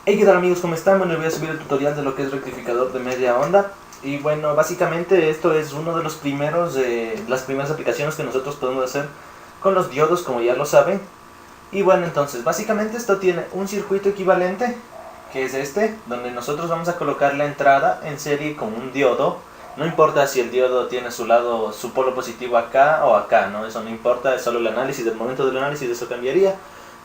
Hey, ¿qué tal amigos? ¿Cómo están? Bueno, voy a subir el tutorial de lo que es rectificador de media onda. Y bueno, básicamente esto es uno de los primeros, las primeras aplicaciones que nosotros podemos hacer con los diodos, como ya lo saben. Y bueno, entonces, básicamente esto tiene un circuito equivalente, que es este, donde nosotros vamos a colocar la entrada en serie con un diodo. No importa si el diodo tiene su lado, su polo positivo acá o acá, ¿no? Eso no importa, es solo el análisis, del momento del análisis eso cambiaría,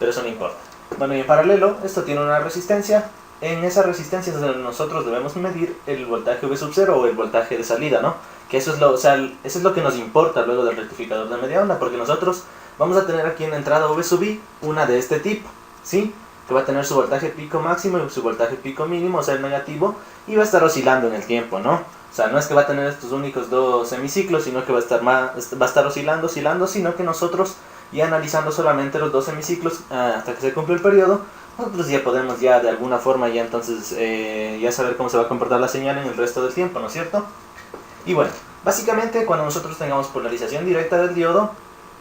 pero eso no importa. Bueno, y en paralelo, esto tiene una resistencia. En esa resistencia es donde nosotros debemos medir el voltaje V sub 0 o el voltaje de salida, ¿no? Que eso es lo, o sea, eso es lo que nos importa luego del rectificador de media onda, porque nosotros vamos a tener aquí en la entrada V sub I una de este tipo, ¿sí? Que va a tener su voltaje pico máximo y su voltaje pico mínimo, o sea, el negativo, y va a estar oscilando en el tiempo, ¿no? O sea, no es que va a tener estos únicos dos semiciclos, sino que va a estar oscilando, sino que nosotros, y analizando solamente los dos semiciclos hasta que se cumple el periodo, nosotros ya podemos ya de alguna forma ya entonces ya saber cómo se va a comportar la señal en el resto del tiempo, ¿no es cierto? Y bueno, básicamente cuando nosotros tengamos polarización directa del diodo,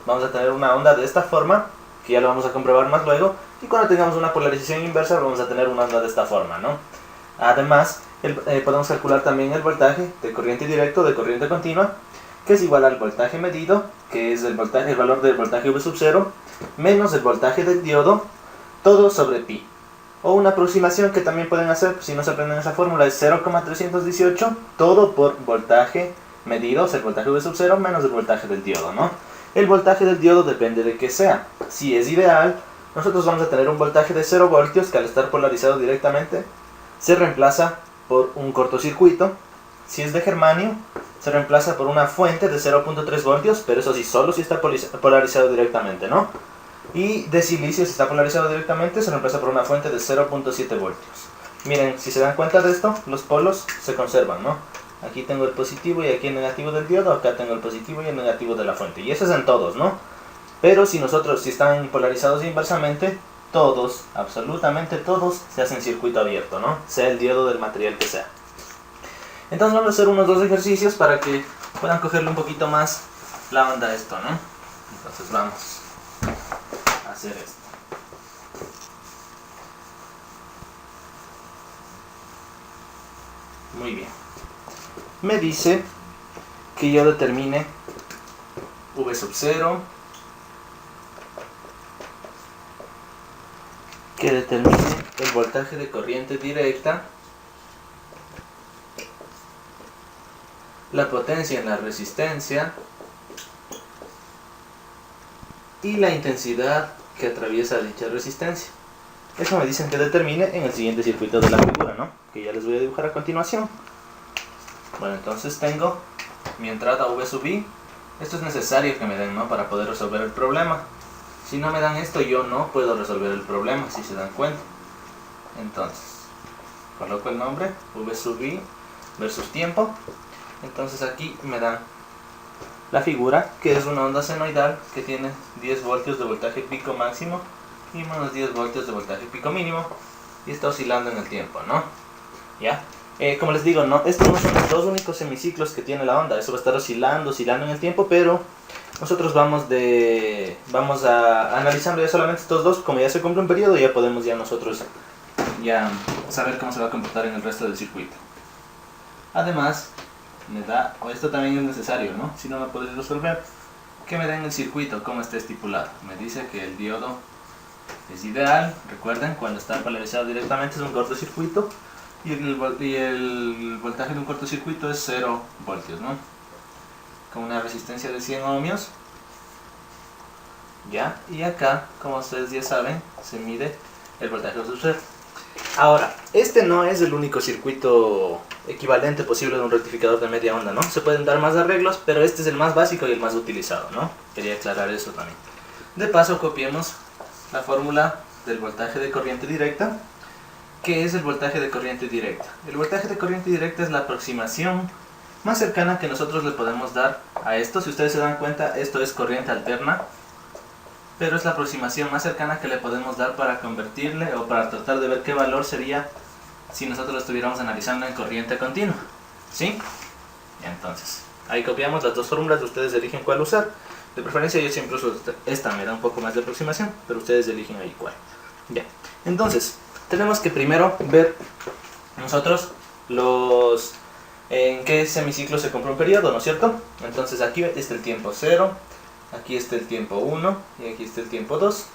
vamos a tener una onda de esta forma, que ya lo vamos a comprobar más luego, y cuando tengamos una polarización inversa vamos a tener una onda de esta forma, ¿no? Además, podemos calcular también el voltaje de corriente directo, de corriente continua, que es igual al voltaje medido, que es el valor del voltaje V sub 0, menos el voltaje del diodo, todo sobre pi. O una aproximación que también pueden hacer, si no se aprenden esa fórmula, es 0,318, todo por voltaje medido, o sea, el voltaje V sub 0 menos el voltaje del diodo, ¿no? El voltaje del diodo depende de que sea. Si es ideal, nosotros vamos a tener un voltaje de 0 voltios que al estar polarizado directamente se reemplaza por un cortocircuito. Si es de germanio, se reemplaza por una fuente de 0.3 voltios, pero eso sí, solo si está polarizado directamente, ¿no? Y de silicio, si está polarizado directamente, se reemplaza por una fuente de 0.7 voltios. Miren, si se dan cuenta de esto, los polos se conservan, ¿no? Aquí tengo el positivo y aquí el negativo del diodo, acá tengo el positivo y el negativo de la fuente. Y eso es en todos, ¿no? Pero si están polarizados inversamente, todos, absolutamente todos, se hacen circuito abierto, ¿no? Sea el diodo del material que sea. Entonces vamos a hacer unos dos ejercicios para que puedan cogerle un poquito más la onda a esto, ¿no? Entonces vamos a hacer esto. Muy bien. Me dice que yo determine V sub 0, que determine el voltaje de corriente directa, la potencia en la resistencia y la intensidad que atraviesa dicha resistencia. Eso me dicen que determine en el siguiente circuito de la figura, ¿no? Que ya les voy a dibujar a continuación. Bueno, entonces tengo mi entrada V sub I. Esto es necesario que me den, ¿no? Para poder resolver el problema. Si no me dan esto, yo no puedo resolver el problema, si se dan cuenta. Entonces, coloco el nombre, V sub I versus tiempo. Entonces aquí me dan la figura, que es una onda senoidal que tiene 10 voltios de voltaje pico máximo y menos 10 voltios de voltaje pico mínimo, y está oscilando en el tiempo, ¿no? ¿Ya? Como les digo, no, estos no son los dos únicos semiciclos que tiene la onda, eso va a estar oscilando en el tiempo, pero nosotros vamos analizando ya solamente estos dos. Como ya se cumple un periodo, ya podemos nosotros saber cómo se va a comportar en el resto del circuito. Además, esto también es necesario, ¿no? Si no me podéis resolver, que me den el circuito como está estipulado. Me dice que el diodo es ideal, recuerden, cuando está polarizado directamente es un cortocircuito, y el voltaje de un cortocircuito es 0 voltios, ¿no? Con una resistencia de 100 ohmios. ¿Ya? Y acá, como ustedes ya saben, se mide el voltaje sub 0. Ahora, este no es el único circuito equivalente posible de un rectificador de media onda, ¿no? Se pueden dar más arreglos, pero este es el más básico y el más utilizado, ¿no? Quería aclarar eso también. De paso, copiemos la fórmula del voltaje de corriente directa. ¿Qué es el voltaje de corriente directa? El voltaje de corriente directa es la aproximación más cercana que nosotros le podemos dar a esto. Si ustedes se dan cuenta, esto es corriente alterna, pero es la aproximación más cercana que le podemos dar para convertirle o para tratar de ver qué valor sería si nosotros lo estuviéramos analizando en corriente continua, ¿sí? Entonces, ahí copiamos las dos fórmulas, ustedes eligen cuál usar. De preferencia yo siempre uso esta, me da un poco más de aproximación, pero ustedes eligen ahí cuál. Ya, entonces, tenemos que primero ver nosotros en qué semiciclo se cumple un periodo, ¿no es cierto? Entonces aquí está el tiempo 0, aquí está el tiempo 1 y aquí está el tiempo 2.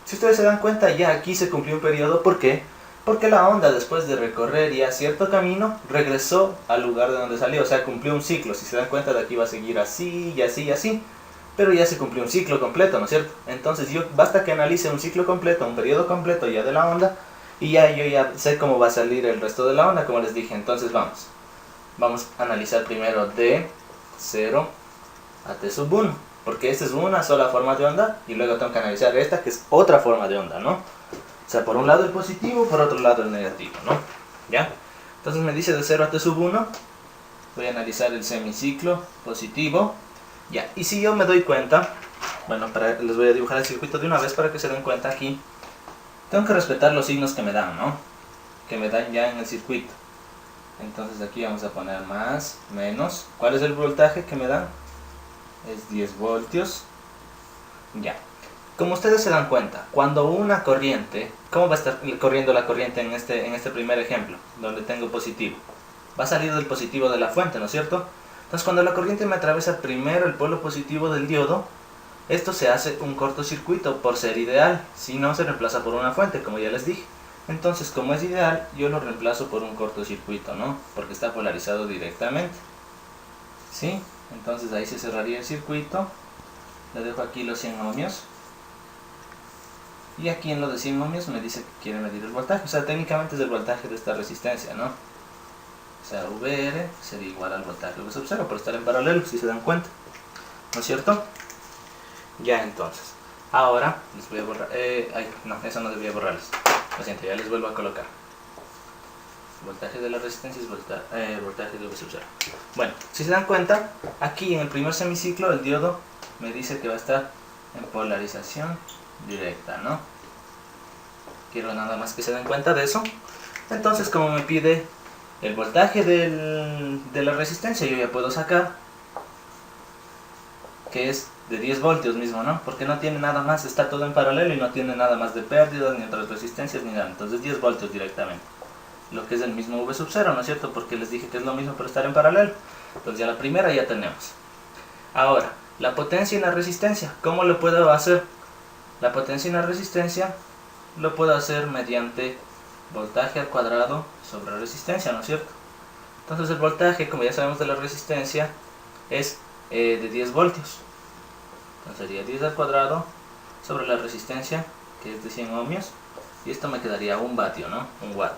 Si ustedes se dan cuenta, ya aquí se cumplió un periodo. ¿Por qué? Porque la onda, después de recorrer ya cierto camino, regresó al lugar de donde salió, o sea, cumplió un ciclo. Si se dan cuenta, de aquí va a seguir así y así y así, pero ya se cumplió un ciclo completo, ¿no es cierto? Entonces basta que analice un ciclo completo, un periodo completo ya de la onda, y ya yo ya sé cómo va a salir el resto de la onda, como les dije. Entonces vamos a analizar primero de 0 a t sub 1, porque esta es una sola forma de onda, y luego tengo que analizar esta, que es otra forma de onda, ¿no? O sea, por un lado el positivo, por otro lado el negativo, ¿no? ¿Ya? Entonces me dice de 0 a t sub 1, voy a analizar el semiciclo positivo, ya. Y si yo me doy cuenta, bueno, les voy a dibujar el circuito de una vez para que se den cuenta aquí. Tengo que respetar los signos que me dan, ¿no? Que me dan ya en el circuito. Entonces aquí vamos a poner más, menos. ¿Cuál es el voltaje que me dan? Es 10 voltios. Ya. Como ustedes se dan cuenta, cuando una corriente, ¿cómo va a estar corriendo la corriente en este primer ejemplo? Donde tengo positivo. Va a salir del positivo de la fuente, ¿no es cierto? Entonces cuando la corriente me atraviesa primero el polo positivo del diodo, esto se hace un cortocircuito por ser ideal. Si no, se reemplaza por una fuente, como ya les dije. Entonces, como es ideal, yo lo reemplazo por un cortocircuito, ¿no? Porque está polarizado directamente. ¿Sí? Entonces ahí se cerraría el circuito. Le dejo aquí los 100 ohmios. Y aquí en lo de 100 ohmios me dice que quiere medir el voltaje. O sea, técnicamente es el voltaje de esta resistencia, ¿no? O sea, VR sería igual al voltaje V sub 0 por estar en paralelo, si se dan cuenta. ¿No es cierto? Ya, entonces. Ahora les voy a borrar. No, eso no debía borrarles. Lo siento, ya les vuelvo a colocar. Voltaje de la resistencia es voltaje de V sub 0. Bueno, si se dan cuenta, aquí en el primer semiciclo el diodo me dice que va a estar en polarización directa, ¿no? Quiero nada más que se den cuenta de eso. Entonces, como me pide el voltaje de la resistencia, yo ya puedo sacar que es de 10 voltios mismo, ¿no? Porque no tiene nada más, está todo en paralelo y no tiene nada más de pérdidas, ni otras resistencias, ni nada. Entonces 10 voltios directamente. Lo que es el mismo V sub 0, ¿no es cierto? Porque les dije que es lo mismo pero estar en paralelo. Entonces ya la primera ya tenemos. Ahora, la potencia y la resistencia, ¿cómo lo puedo hacer? La potencia y la resistencia lo puedo hacer mediante voltaje al cuadrado sobre resistencia, ¿no es cierto? Entonces el voltaje, como ya sabemos de la resistencia, es de 10 voltios. Entonces sería 10 al cuadrado sobre la resistencia, que es de 100 ohmios. Y esto me quedaría 1 vatio, ¿no? 1 watt.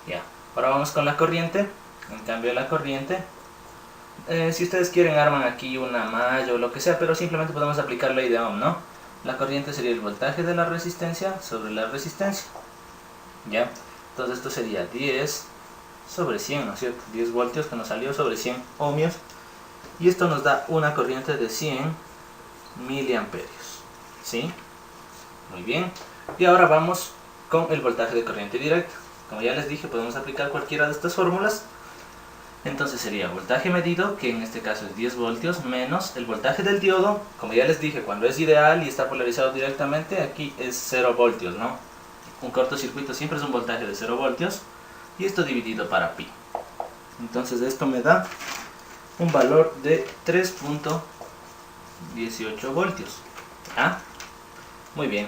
Ya. Ahora vamos con la corriente. En cambio de la corriente, si ustedes quieren arman aquí una malla o lo que sea, pero simplemente podemos aplicar ley de Ohm, ¿no? La corriente sería el voltaje de la resistencia sobre la resistencia. ¿Ya? Entonces esto sería 10 sobre 100, ¿no es cierto? 10 voltios que nos salió sobre 100 ohmios. Y esto nos da una corriente de 100 miliamperios. ¿Sí? Muy bien. Y ahora vamos con el voltaje de corriente directa. Como ya les dije, podemos aplicar cualquiera de estas fórmulas. Entonces sería voltaje medido, que en este caso es 10 voltios, menos el voltaje del diodo. Como ya les dije, cuando es ideal y está polarizado directamente, aquí es 0 voltios, ¿no? Un cortocircuito siempre es un voltaje de 0 voltios. Y esto dividido para pi. Entonces esto me da un valor de 3.18 voltios. ¿Ah? Muy bien.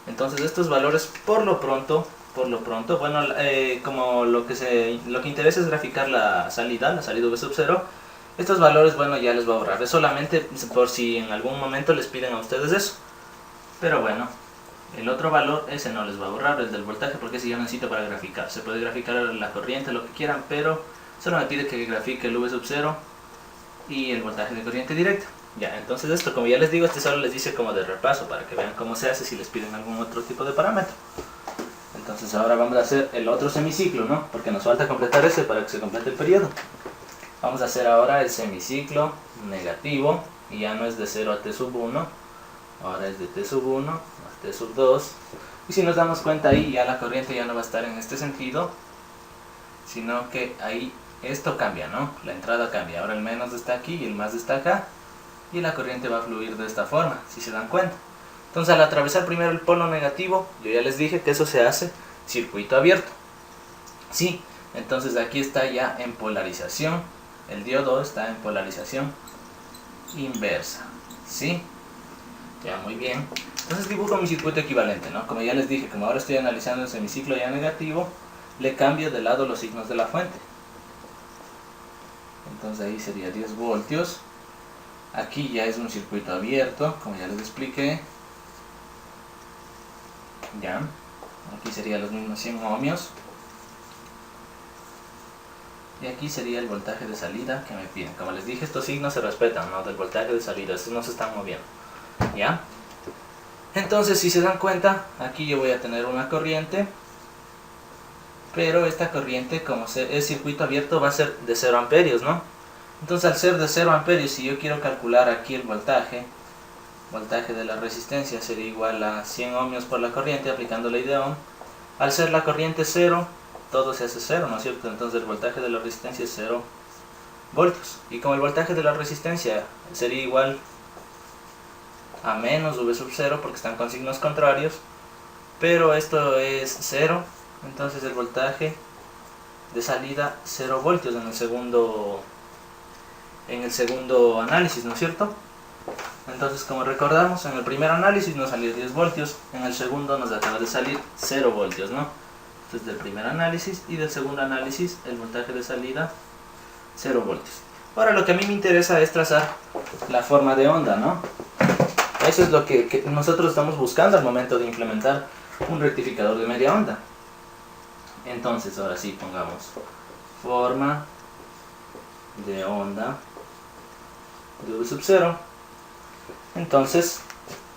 Entonces estos valores por lo pronto, bueno, como lo que interesa es graficar la salida V sub 0, estos valores, bueno, ya les voy a borrar. Es solamente por si en algún momento les piden a ustedes eso. Pero bueno, el otro valor, ese no les va a borrar, el del voltaje, porque ese yo necesito para graficar. Se puede graficar la corriente, lo que quieran, pero solo me pide que grafique el V sub 0 y el voltaje de corriente directa. Ya, entonces esto, como ya les digo, este solo les dice como de repaso para que vean cómo se hace si les piden algún otro tipo de parámetro. Entonces ahora vamos a hacer el otro semiciclo, ¿no? Porque nos falta completar ese para que se complete el periodo. Vamos a hacer ahora el semiciclo negativo, y ya no es de 0 a t sub 1, ahora es de t sub 1 a t sub 2. Y si nos damos cuenta ahí, ya la corriente ya no va a estar en este sentido, sino que ahí esto cambia, ¿no? La entrada cambia, ahora el menos está aquí y el más está acá. Y la corriente va a fluir de esta forma, si se dan cuenta. Entonces al atravesar primero el polo negativo, yo ya les dije que eso se hace circuito abierto. Sí, entonces aquí está ya en polarización, el diodo está en polarización inversa, ¿sí? Ya, muy bien. Entonces dibujo mi circuito equivalente, ¿no? Como ya les dije, como ahora estoy analizando el semiciclo ya negativo, le cambio de lado los signos de la fuente. Entonces ahí sería 10 voltios. Aquí ya es un circuito abierto, como ya les expliqué. Ya. Aquí serían los mismos 100 ohmios. Y aquí sería el voltaje de salida que me piden. Como les dije, estos signos se respetan, ¿no? Del voltaje de salida, estos no se están moviendo. ¿Ya? Entonces, si se dan cuenta, aquí yo voy a tener una corriente. Pero esta corriente, como es circuito abierto, va a ser de 0 amperios, ¿no? Entonces, al ser de 0 amperios, si yo quiero calcular aquí el voltaje de la resistencia sería igual a 100 ohmios por la corriente, aplicando ley de Ohm. Al ser la corriente 0, todo se hace 0, ¿no es cierto? Entonces el voltaje de la resistencia es 0 voltios. Y como el voltaje de la resistencia sería igual a menos V sub 0, porque están con signos contrarios, pero esto es 0, entonces el voltaje de salida 0 voltios en el segundo análisis, ¿no es cierto? Entonces, como recordamos, en el primer análisis nos salió 10 voltios, en el segundo nos acaba de salir 0 voltios, ¿no? Entonces, del primer análisis y del segundo análisis, el voltaje de salida 0 voltios. Ahora, lo que a mí me interesa es trazar la forma de onda, ¿no? Eso es lo que nosotros estamos buscando al momento de implementar un rectificador de media onda. Entonces, ahora sí, pongamos forma de onda de V sub 0. Entonces,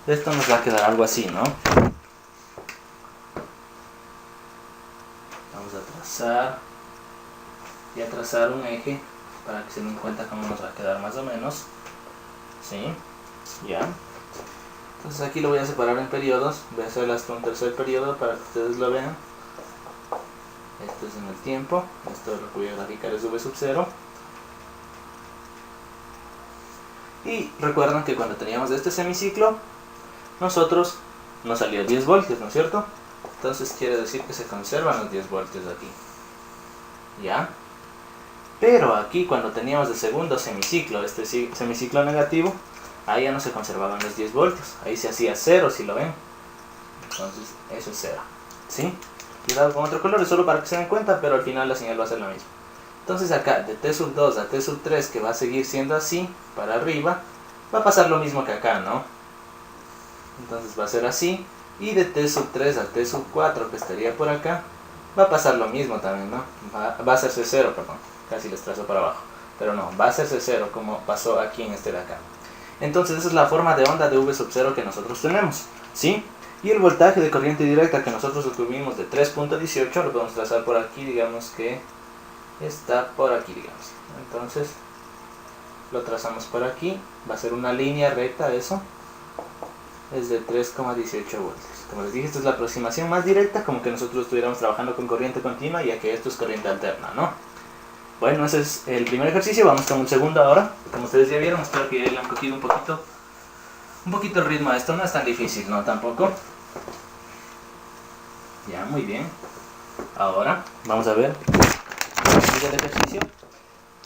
esto nos va a quedar algo así, ¿no? Vamos a trazar un eje para que se den cuenta cómo nos va a quedar más o menos. ¿Sí? Ya. Entonces aquí lo voy a separar en periodos. Voy a hacer hasta un tercer periodo para que ustedes lo vean. Esto es en el tiempo. Esto lo que voy a graficar es V sub 0. Y recuerdan que cuando teníamos este semiciclo, nosotros nos salió 10 voltios, ¿no es cierto? Entonces quiere decir que se conservan los 10 voltios aquí. ¿Ya? Pero aquí cuando teníamos el segundo semiciclo, este semiciclo negativo, ahí ya no se conservaban los 10 voltios. Ahí se hacía 0, si lo ven. Entonces eso es 0. ¿Sí? Y dado con otro color es solo para que se den cuenta, pero al final la señal va a ser la misma. Entonces acá, de T sub 2 a T sub 3, que va a seguir siendo así, para arriba, va a pasar lo mismo que acá, ¿no? Entonces va a ser así, y de T sub 3 a T sub 4, que estaría por acá, va a pasar lo mismo también, ¿no? Va a hacerse 0, perdón, casi les trazo para abajo, pero no, va a hacerse 0 como pasó aquí en este de acá. Entonces esa es la forma de onda de V sub 0 que nosotros tenemos, ¿sí? Y el voltaje de corriente directa que nosotros obtuvimos de 3.18 lo podemos trazar por aquí, digamos que está por aquí, digamos. Entonces lo trazamos por aquí, va a ser una línea recta, eso es de 3,18 voltios. Como les dije, esta es la aproximación más directa, como que nosotros estuviéramos trabajando con corriente continua, ya que esto es corriente alterna, ¿no? Bueno, ese es el primer ejercicio, vamos con el segundo ahora. Como ustedes ya vieron, espero que ya le han cogido un poquito el ritmo a esto, no es tan difícil, ¿no? Tampoco. Ya, muy bien. Ahora, vamos a ver el ejercicio.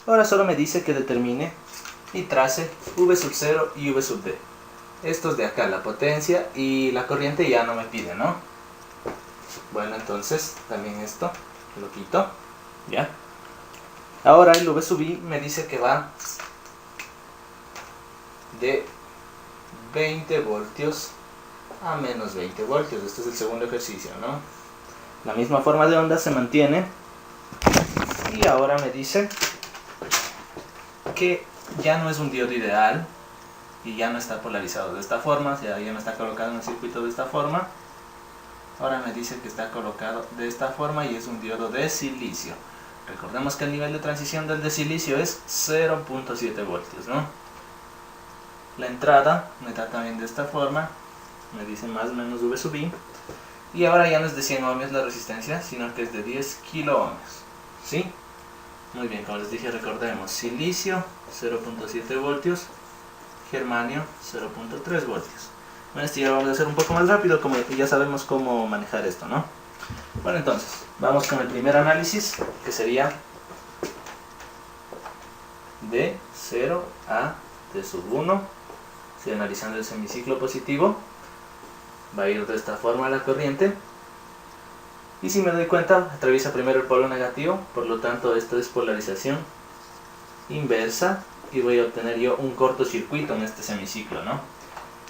Ahora solo me dice que determine y trace V sub 0 y V sub D. Estos de acá, la potencia y la corriente ya no me pide, ¿no? Bueno, entonces también esto lo quito. Ya. Ahora el V sub I me dice que va de 20 voltios a menos 20 voltios. Este es el segundo ejercicio, ¿no? La misma forma de onda se mantiene. Y ahora me dice que ya no es un diodo ideal y ya no está polarizado de esta forma, ya no está colocado en el circuito de esta forma. Ahora me dice que está colocado de esta forma y es un diodo de silicio. Recordemos que el nivel de transición del de silicio es 0.7 voltios, ¿no? La entrada me da también de esta forma, me dice más o menos V sub I. Y ahora ya no es de 100 ohmios la resistencia, sino que es de 10 kilo ohmios. ¿Sí? Muy bien, como les dije, recordemos, silicio 0.7 voltios, germanio 0.3 voltios. Bueno, este ya lo vamos a hacer un poco más rápido, como ya sabemos cómo manejar esto, ¿no? Bueno, entonces, vamos con el primer análisis, que sería de 0 a t sub 1. Estoy analizando el semiciclo positivo. Va a ir de esta forma la corriente. Y si me doy cuenta, atraviesa primero el polo negativo, por lo tanto esto es polarización inversa y voy a obtener yo un cortocircuito en este semiciclo, ¿no?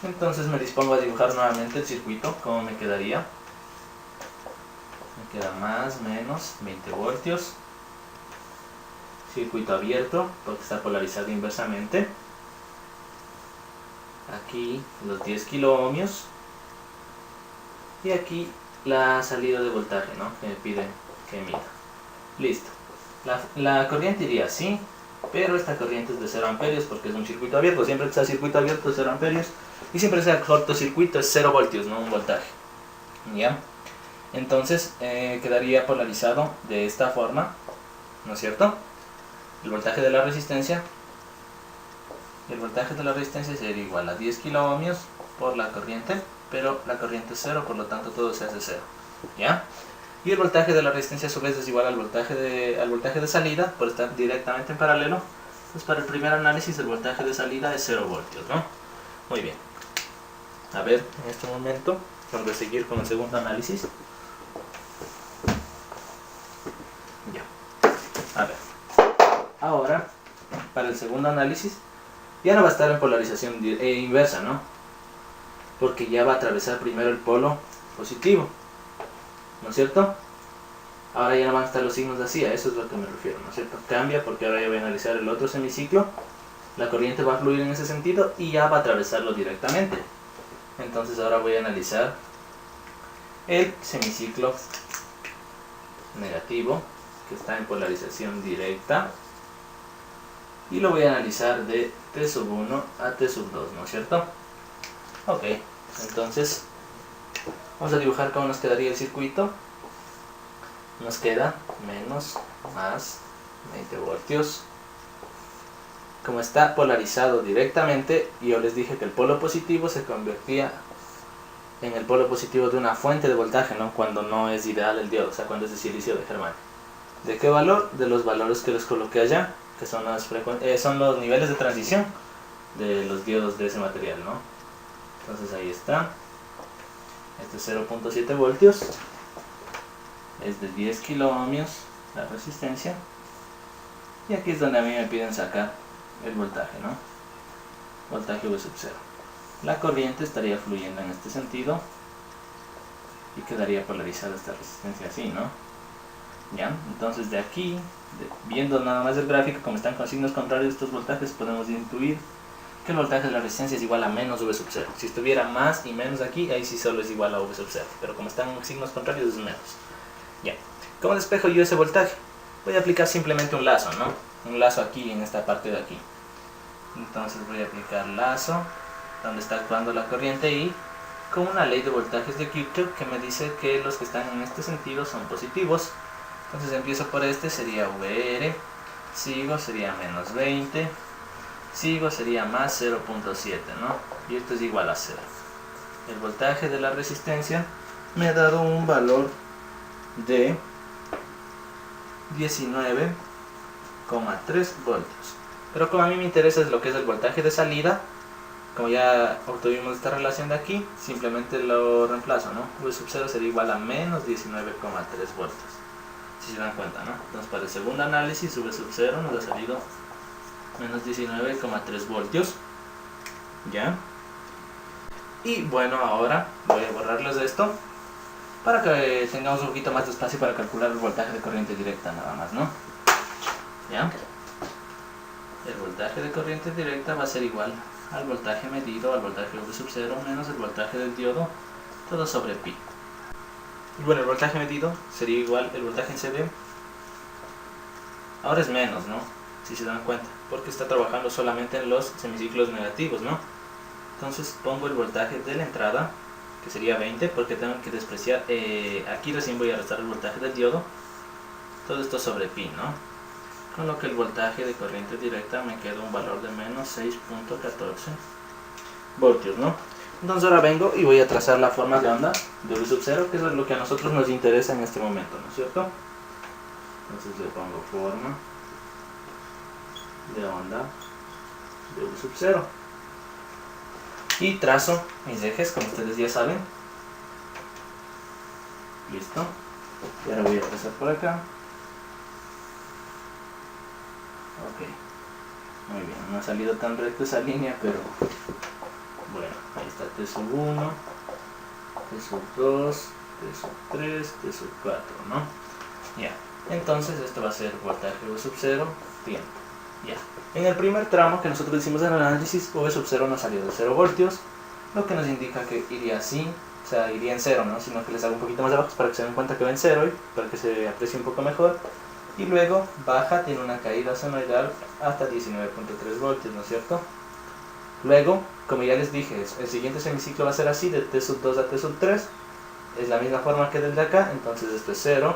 Entonces me dispongo a dibujar nuevamente el circuito. ¿Cómo me quedaría? Me queda más, menos, 20 voltios. Circuito abierto, porque está polarizado inversamente. Aquí los 10 kiloohmios. Y aquí la salida de voltaje, ¿no? Que me piden que mida. Listo. La corriente iría así, pero esta corriente es de 0 amperios porque es un circuito abierto. Siempre que sea circuito abierto es 0 amperios. Y siempre que sea cortocircuito es 0 voltios, no un voltaje. ¿Ya? Entonces quedaría polarizado de esta forma, ¿no es cierto? El voltaje de la resistencia. El voltaje de la resistencia sería igual a 10 kiloohmios por la corriente, pero la corriente es 0, por lo tanto todo se hace 0. ¿Ya? Y el voltaje de la resistencia a su vez es igual al voltaje de salida, por estar directamente en paralelo. Entonces para el primer análisis el voltaje de salida es 0 voltios, ¿no? Muy bien. A ver, en este momento vamos a seguir con el segundo análisis. Ya. A ver. Ahora, para el segundo análisis, ya no va a estar en polarización inversa, ¿no? Porque ya va a atravesar primero el polo positivo, ¿no es cierto? Ahora ya no van a estar los signos así, a eso es lo que me refiero, ¿no es cierto? Cambia porque ahora ya voy a analizar el otro semiciclo, la corriente va a fluir en ese sentido y ya va a atravesarlo directamente. Entonces ahora voy a analizar el semiciclo negativo, que está en polarización directa, y lo voy a analizar de t sub 1 a t sub 2, ¿no es cierto? Ok, entonces vamos a dibujar cómo nos quedaría el circuito. Nos queda menos, más, 20 voltios. Como está polarizado directamente, yo les dije que el polo positivo se convertía en el polo positivo de una fuente de voltaje, ¿no? Cuando no es ideal el diodo, o sea, cuando es de silicio de germanio. ¿De qué valor? De los valores que les coloqué allá, que son los niveles de transición de los diodos de ese material, ¿no? Entonces ahí está. Este es 0.7 voltios. Es de 10 kiloohmios la resistencia. Y aquí es donde a mí me piden sacar el voltaje, ¿no? Voltaje V sub 0. La corriente estaría fluyendo en este sentido y quedaría polarizada esta resistencia así, ¿no? ¿Ya? Entonces de aquí, viendo nada más el gráfico, como están con signos contrarios estos voltajes, podemos intuir que el voltaje de la resistencia es igual a menos V sub 0. Si estuviera más y menos aquí, ahí sí solo es igual a V sub 0. Pero como están en signos contrarios es menos. Ya. ¿Cómo despejo yo ese voltaje? Voy a aplicar simplemente un lazo, ¿no? Un lazo aquí, en esta parte de aquí. Entonces voy a aplicar lazo, donde está actuando la corriente y con una ley de voltajes de Kirchhoff que me dice que los que están en este sentido son positivos. Entonces empiezo por este, sería VR, sigo, sería menos 20, sigo, sería más 0.7, ¿no? Y esto es igual a 0. El voltaje de la resistencia me ha dado un valor de 19,3 voltios. Pero como a mí me interesa es lo que es el voltaje de salida, como ya obtuvimos esta relación de aquí, simplemente lo reemplazo, ¿no? V sub 0 sería igual a menos 19,3 voltios. Si se dan cuenta, ¿no? Entonces para el segundo análisis V sub 0 nos ha salido menos 19,3 voltios. ¿Ya? Y bueno, ahora voy a borrarles esto para que tengamos un poquito más de espacio para calcular el voltaje de corriente directa nada más, ¿no? ¿Ya? El voltaje de corriente directa va a ser igual al voltaje medido, al voltaje V sub 0 menos el voltaje del diodo, todo sobre pi. Y bueno, el voltaje medido sería igual, el voltaje en CD ahora es menos, ¿no? Si se dan cuenta, porque está trabajando solamente en los semiciclos negativos, ¿no? Entonces pongo el voltaje de la entrada, que sería 20, porque tengo que despreciar, aquí recién voy a restar el voltaje del diodo, todo esto sobre pi, ¿no? Con lo que el voltaje de corriente directa me queda un valor de menos 6.14 voltios, ¿no? Entonces ahora vengo y voy a trazar la forma de onda de V sub 0, que es lo que a nosotros nos interesa en este momento, ¿no es cierto? Entonces le pongo forma de onda de V sub 0 y trazo mis ejes, como ustedes ya saben. Listo. Y ahora voy a trazar por acá. Ok. Muy bien, no ha salido tan recta esa línea, pero bueno, ahí está T sub 1, T sub 2, T sub 3, T sub 4, ¿no? Ya. Entonces esto va a ser voltaje V sub 0, tiempo. Ya. En el primer tramo que nosotros hicimos en el análisis, V sub 0 nos salió de 0 voltios, lo que nos indica que iría así, o sea, iría en 0, ¿no? Sino que les hago un poquito más abajo para que se den cuenta que va en 0 y para que se aprecie un poco mejor. Y luego baja, tiene una caída senoidal hasta 19.3 voltios, ¿no es cierto? Luego, como ya les dije, el siguiente semiciclo va a ser así, de T sub 2 a T sub 3, es la misma forma que del de acá, entonces esto es 0,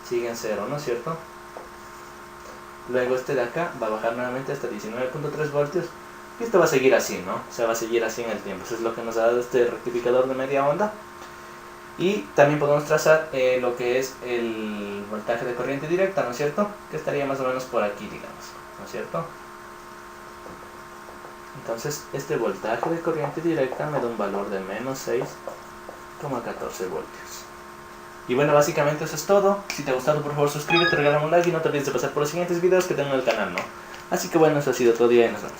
sigue en 0, ¿no es cierto? Luego este de acá va a bajar nuevamente hasta 19.3 voltios, y esto va a seguir así, ¿no? O sea, va a seguir así en el tiempo. Eso es lo que nos ha dado este rectificador de media onda. Y también podemos trazar lo que es el voltaje de corriente directa, ¿no es cierto? Que estaría más o menos por aquí, digamos, ¿no es cierto? Entonces, este voltaje de corriente directa me da un valor de menos 6,14 voltios. Y bueno, básicamente eso es todo. Si te ha gustado, por favor suscríbete, regálame un like y no te olvides de pasar por los siguientes videos que tengo en el canal, ¿no? Así que bueno, eso ha sido todo y nos vemos.